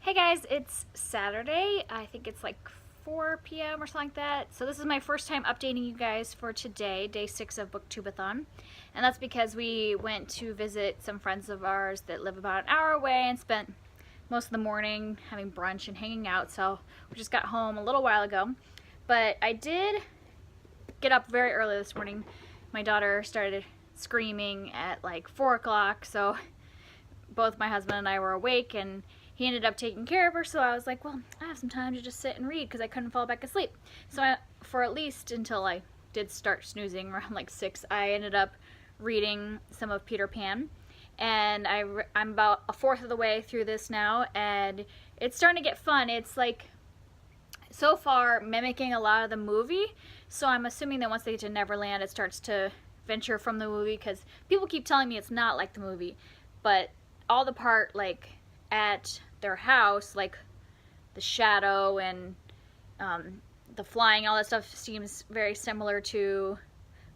Hey guys, it's Saturday. I think it's like 4 p.m. or something like that. So this is my first time updating you guys for today, day 6 of Booktubeathon. And that's because we went to visit some friends of ours that live about an hour away and spent most of the morning having brunch and hanging out. So we just got home a little while ago. But I did get up very early this morning. My daughter started screaming at like 4 o'clock, so both my husband and I were awake, and he ended up taking care of her, so I was like, well, I have some time to just sit and read because I couldn't fall back asleep. So for at least until I did start snoozing around like 6, I ended up reading some of Peter Pan. And I'm about a fourth of the way through this now, and it's starting to get fun. It's like, so far, mimicking a lot of the movie, so I'm assuming that once they get to Neverland, it starts to venture from the movie, because people keep telling me it's not like the movie, but all the part, like, at their house, like the shadow and the flying, all that stuff seems very similar to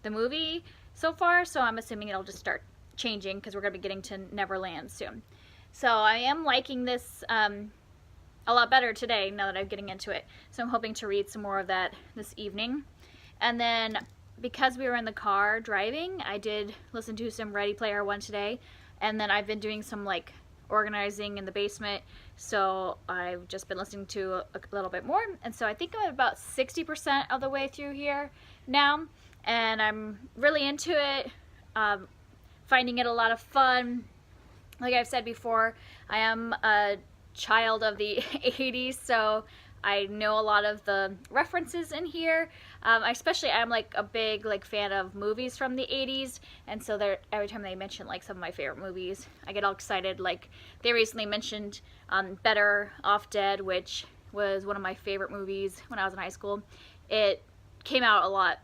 the movie so far, so I'm assuming it'll just start changing because we're going to be getting to Neverland soon. So I am liking this a lot better today now that I'm getting into it, so I'm hoping to read some more of that this evening. And then because we were in the car driving, I did listen to some Ready Player One today, and then I've been doing some like organizing in the basement, so I've just been listening to a little bit more, and so I think I'm at about 60% of the way through here now, and I'm really into it, finding it a lot of fun. Like I've said before, I am a child of the 80s, so I know a lot of the references in here. Especially, I'm like a big fan of movies from the 80s, and so every time they mention like some of my favorite movies, I get all excited. Like they recently mentioned Better Off Dead, which was one of my favorite movies when I was in high school. It came out a lot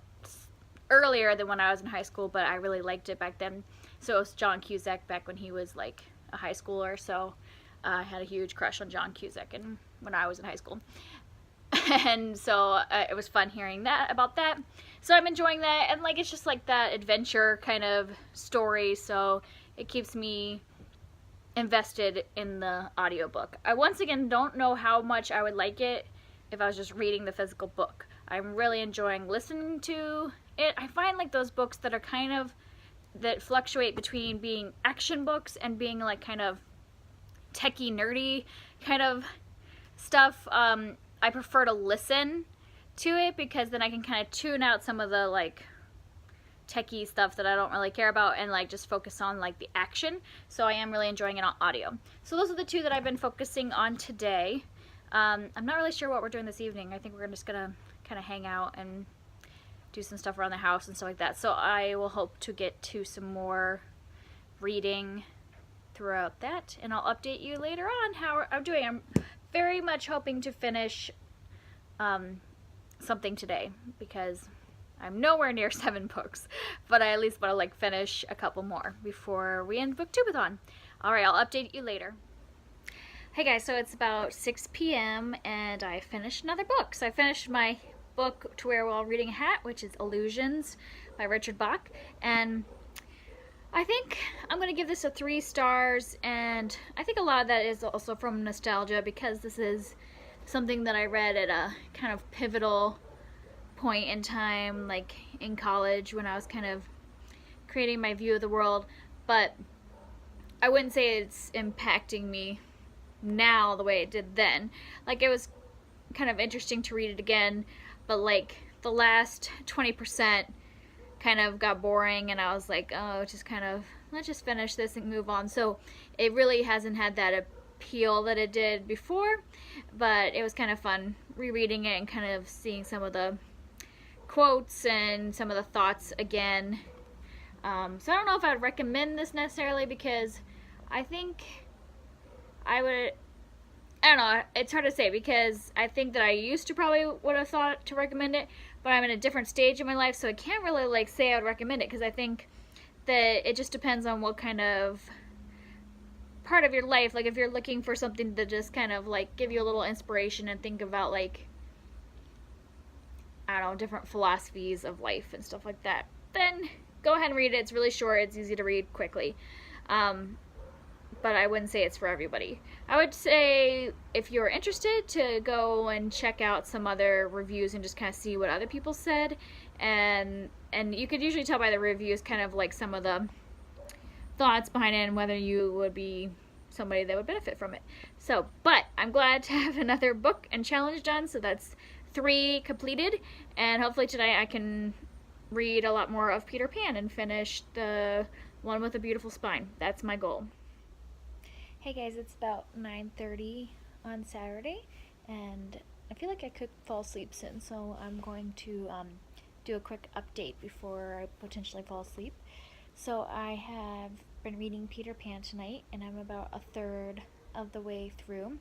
earlier than when I was in high school, but I really liked it back then. So it was John Cusack back when he was like a high schooler, so I had a huge crush on John Cusack when I was in high school. And so it was fun hearing that about that. So I'm enjoying that, and like it's just like that adventure kind of story, so it keeps me invested in the audiobook. I once again don't know how much I would like it if I was just reading the physical book. I'm really enjoying listening to it. I find like those books that are kind of, that fluctuate between being action books and being like kind of techie, nerdy kind of stuff, I prefer to listen to it because then I can kind of tune out some of the like techie stuff that I don't really care about and like just focus on like the action. So I am really enjoying it on audio. So those are the two that I've been focusing on today. I'm not really sure what we're doing this evening. I think we're just gonna kind of hang out and do some stuff around the house and stuff like that. So I will hope to get to some more reading throughout that, and I'll update you later on how I'm doing. I'm very much hoping to finish something today because I'm nowhere near 7 books, but I at least want to like finish a couple more before we end Booktubeathon. Alright, I'll update you later. Hey guys, so it's about 6 p.m. and I finished another book. So I finished my book To Wear While Reading a Hat, which is Illusions by Richard Bach, and I think I'm going to give this a 3 stars, and I think a lot of that is also from nostalgia because this is something that I read at a kind of pivotal point in time, like in college when I was kind of creating my view of the world, but I wouldn't say it's impacting me now the way it did then. Like it was kind of interesting to read it again, but like the last 20% kind of got boring, and I was like, oh, just kind of, let's just finish this and move on. So it really hasn't had that appeal that it did before, but it was kind of fun rereading it and kind of seeing some of the quotes and some of the thoughts again. So I don't know if I would recommend this necessarily because I think I don't know, it's hard to say because I think that I used to probably would have thought to recommend it, but I'm in a different stage in my life, so I can't really like say I would recommend it because I think that it just depends on what kind of part of your life, like if you're looking for something to just kind of like give you a little inspiration and think about like, I don't know, different philosophies of life and stuff like that, then go ahead and read it. It's really short, it's easy to read quickly. but I wouldn't say it's for everybody. I would say if you're interested to go and check out some other reviews and just kind of see what other people said, and you could usually tell by the reviews kind of like some of the thoughts behind it and whether you would be somebody that would benefit from it. So, but I'm glad to have another book and challenge done, so that's 3 completed, and hopefully today I can read a lot more of Peter Pan and finish the one with a beautiful spine. That's my goal. Hey guys, it's about 9:30 on Saturday, and I feel like I could fall asleep soon, so I'm going to do a quick update before I potentially fall asleep. So I have been reading Peter Pan tonight, and I'm about a third of the way through.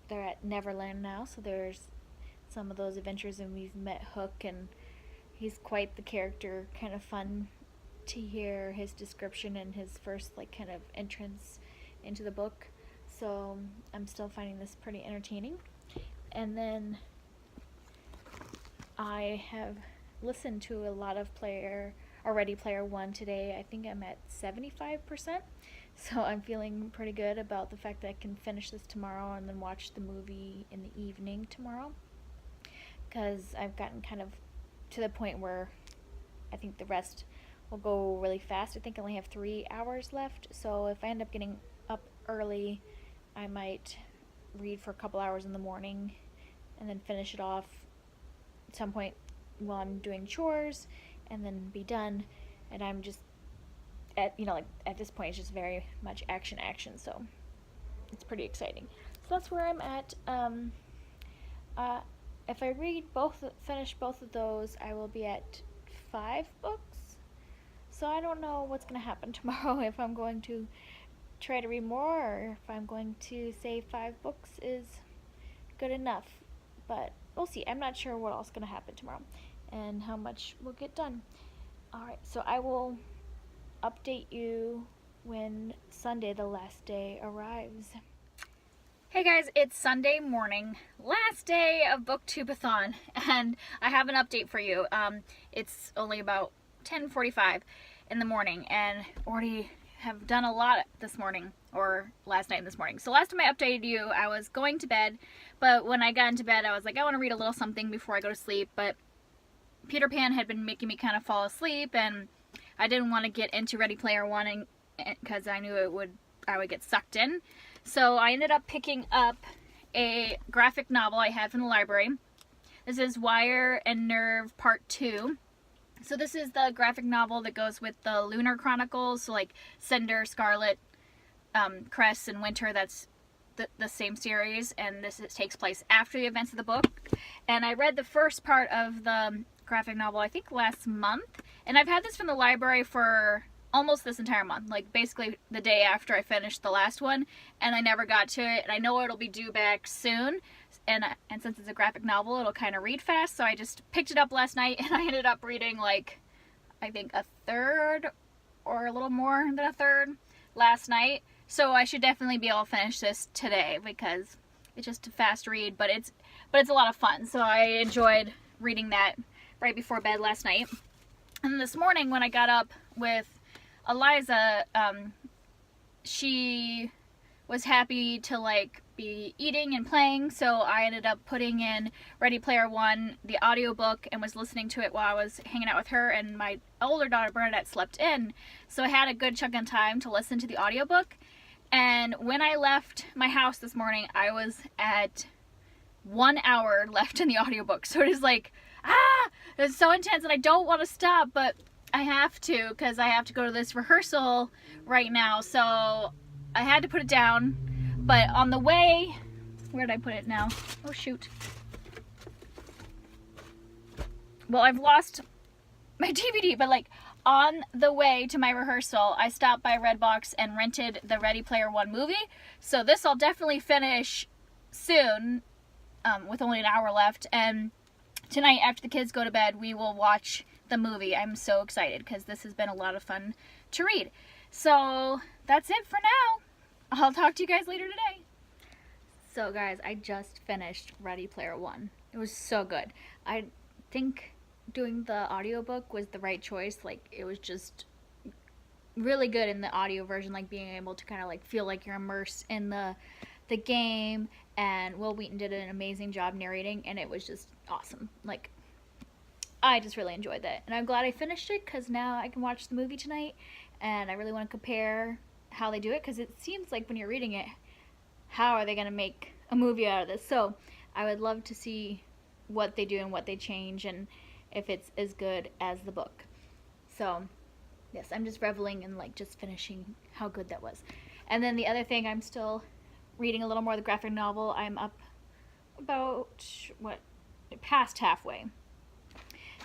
They're at Neverland now, so there's some of those adventures, and we've met Hook, and he's quite the character. Kind of fun to hear his description and his first like kind of entrance into the book. So I'm still finding this pretty entertaining. And then I have listened to a lot of Ready Player One today. I think I'm at 75%. So I'm feeling pretty good about the fact that I can finish this tomorrow and then watch the movie in the evening tomorrow. Because I've gotten kind of to the point where I think the rest will go really fast. I think I only have 3 hours left, so if I end up getting up early, I might read for a couple hours in the morning and then finish it off at some point while I'm doing chores and then be done. And I'm just at this point it's just very much action, so it's pretty exciting. So that's where I'm at. If I finish both of those, I will be at 5 books. So I don't know what's going to happen tomorrow, if I'm going to try to read more or if I'm going to say 5 books is good enough. But we'll see. I'm not sure what else is going to happen tomorrow and how much will get done. Alright, so I will update you when Sunday, the last day, arrives. Hey guys, it's Sunday morning, last day of Booktubeathon, and I have an update for you. It's only about 10:45 in the morning, and already have done a lot this morning, or last night and this morning. So last time I updated you, I was going to bed, but when I got into bed, I was like, I want to read a little something before I go to sleep, but Peter Pan had been making me kind of fall asleep, and I didn't want to get into Ready Player One because I knew I would get sucked in. So I ended up picking up a graphic novel I had from the library. This is Wire and Nerve Part 2. So this is the graphic novel that goes with the Lunar Chronicles, so like Cinder, Scarlet, Cress, and Winter. That's the same series, and this takes place after the events of the book. And I read the first part of the graphic novel, I think last month, and I've had this from the library for almost this entire month, like basically the day after I finished the last one, and I never got to it, and I know it'll be due back soon, and since it's a graphic novel, it'll kind of read fast, so I just picked it up last night, and I ended up reading like, I think a third, or a little more than a third, last night, so I should definitely be able to finish this today, because it's just a fast read, but it's a lot of fun, so I enjoyed reading that right before bed last night. And this morning when I got up with Eliza, she was happy to like be eating and playing, so I ended up putting in Ready Player One, the audiobook, and was listening to it while I was hanging out with her, and my older daughter Bernadette slept in, so I had a good chunk of time to listen to the audiobook. And when I left my house this morning, I was at 1 hour left in the audiobook, so it is like, it's so intense and I don't want to stop, but I have to, because I have to go to this rehearsal right now, so I had to put it down. But on the way, where did I put it now? Oh shoot. Well, I've lost my DVD, but like on the way to my rehearsal, I stopped by Redbox and rented the Ready Player One movie, so this I'll definitely finish soon, with only an hour left, and tonight after the kids go to bed, we will watch the movie. I'm so excited because this has been a lot of fun to read. So that's it for now. I'll talk to you guys later today. So guys, I just finished Ready Player One. It was so good. I think doing the audiobook was the right choice. Like, it was just really good in the audio version, like being able to kind of like feel like you're immersed in the game. And Will Wheaton did an amazing job narrating, and it was just awesome. Like, I just really enjoyed that, and I'm glad I finished it because now I can watch the movie tonight, and I really want to compare how they do it, because it seems like when you're reading it, how are they going to make a movie out of this? So I would love to see what they do and what they change, and if it's as good as the book. So yes, I'm just reveling in like just finishing how good that was. And then the other thing, I'm still reading a little more of the graphic novel. I'm up about past halfway,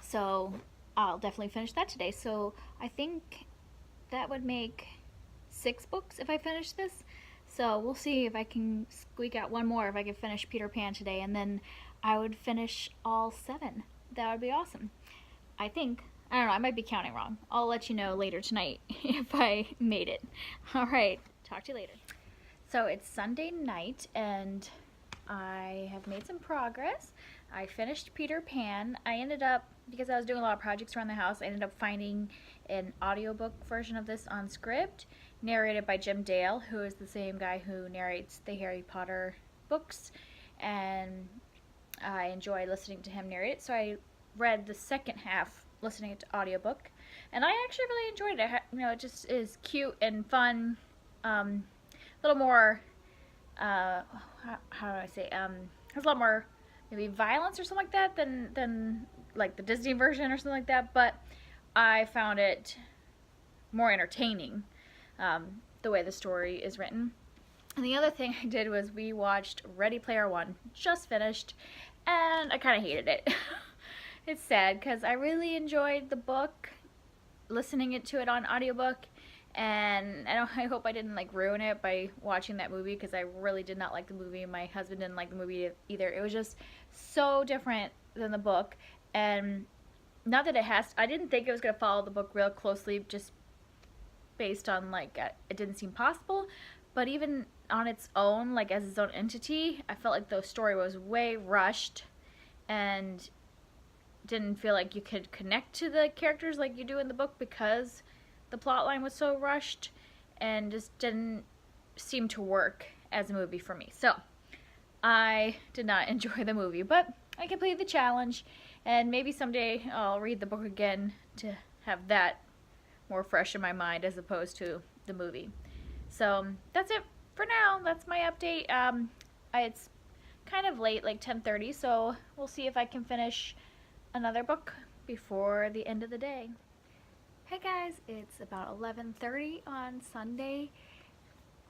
so I'll definitely finish that today. So I think that would make 6 books if I finish this. So we'll see if I can squeak out one more, if I can finish Peter Pan today, and then I would finish all 7. That would be awesome. I think. I don't know, I might be counting wrong. I'll let you know later tonight if I made it. Alright, talk to you later. So it's Sunday night, and I have made some progress. I finished Peter Pan. I ended up, because I was doing a lot of projects around the house, I ended up finding an audiobook version of this on Scribd, narrated by Jim Dale, who is the same guy who narrates the Harry Potter books, and I enjoy listening to him narrate it. So I read the second half listening to audiobook, and I actually really enjoyed it. You know, it just is cute and fun, a little more how do I say, has a lot more maybe violence or something like that than like the Disney version or something like that, but I found it more entertaining, the way the story is written. And the other thing I did was we watched Ready Player One, just finished, and I kind of hated it. It's sad because I really enjoyed the book, listening to it on audiobook, and I hope I didn't like ruin it by watching that movie, because I really did not like the movie. My husband didn't like the movie either. It was just so different than the book, and not that I didn't think it was going to follow the book real closely, just based on like it didn't seem possible, but even on its own, like as its own entity, I felt like the story was way rushed and didn't feel like you could connect to the characters like you do in the book, because the plot line was so rushed and just didn't seem to work as a movie for me. So I did not enjoy the movie, but I completed the challenge, and maybe someday I'll read the book again to have that more fresh in my mind as opposed to the movie. So that's it for now. That's my update. It's kind of late, like 10:30, so we'll see if I can finish another book before the end of the day. Hey guys, it's about 11:30 on Sunday.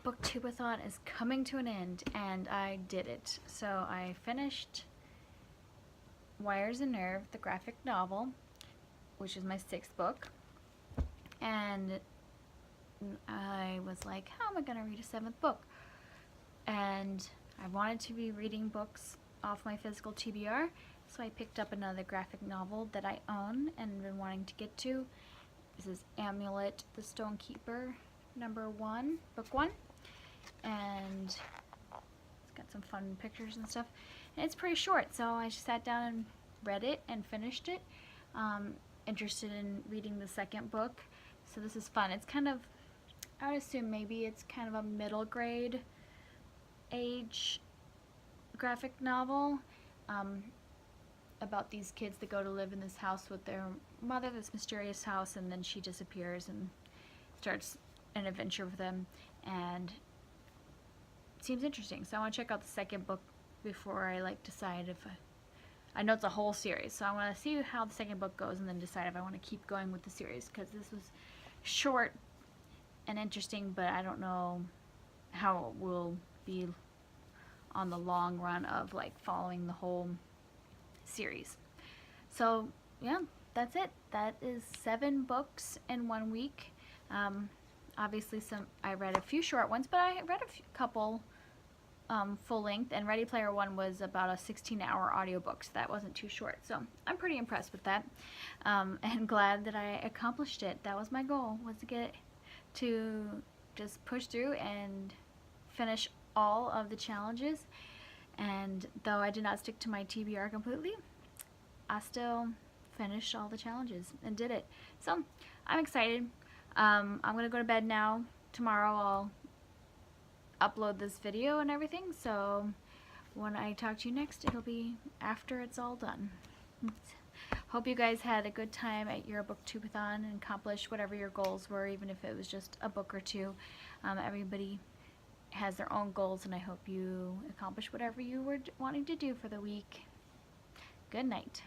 Booktubeathon is coming to an end, and I did it. So I finished Wires and Nerve, the graphic novel, which is my 6th book, and I was like, how am I gonna read a 7th book? And I wanted to be reading books off my physical TBR, so I picked up another graphic novel that I own and been wanting to get to. This is Amulet, the Stone Keeper, #1, book 1, and it's got some fun pictures and stuff, and it's pretty short, so I just sat down and read it and finished it. Interested in reading the 2nd book, so this is fun. It's kind of, I would assume maybe it's kind of a middle grade age graphic novel, about these kids that go to live in this house with their mother, this mysterious house, and then she disappears and starts an adventure with them, and it seems interesting. So I want to check out the 2nd book before I like decide if I know it's a whole series, so I want to see how the 2nd book goes and then decide if I want to keep going with the series, because this was short and interesting, but I don't know how it will be on the long run of like following the whole series. So yeah, that's it. That is 7 books in 1 week. Obviously I read a few short ones, but I read a couple full length, and Ready Player One was about a 16-hour audiobook, so that wasn't too short. So I'm pretty impressed with that, and glad that I accomplished it. That was my goal, was to get to just push through and finish all of the challenges. And though I did not stick to my TBR completely, I still finished all the challenges and did it. So I'm excited. I'm going to go to bed now. Tomorrow I'll upload this video and everything, so when I talk to you next, it'll be after it's all done. Hope you guys had a good time at your Booktubeathon and accomplished whatever your goals were, even if it was just a book or two. Everybody has their own goals, and I hope you accomplish whatever you were wanting to do for the week. Good night.